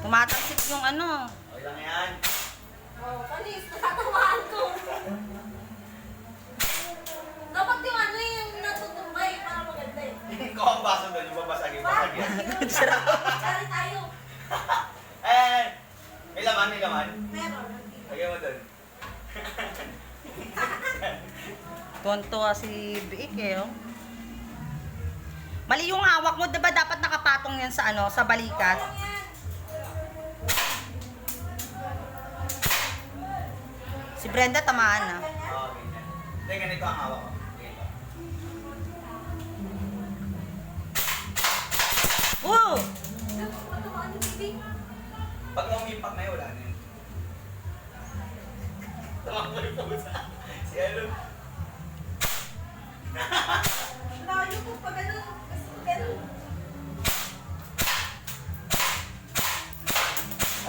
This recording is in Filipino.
Tumatalsik yung ano. Okay lang yan. Oh, panis, natatamaan ko. Dapat yung ano yung natutumbay para maganda eh. Ikaw ang baso doon, yung babasagin, basagin. Kari tayo. Eh, may laman, may laman. Meron. Lagyan mo doon. Tuwan-tuwa si Biik eh, oh. Mali yung hawak mo, 'di ba dapat nakapatong 'yan sa ano, sa balikat? Ano yan? Si Brenda tamaan na. Oo, ganyan. Hindi, ganito ang hawak ko. Ganito. Woo! Matamaan yung baby. Pag umipak na yun, wala na yun. Tumakbo yung pusa. Si ano,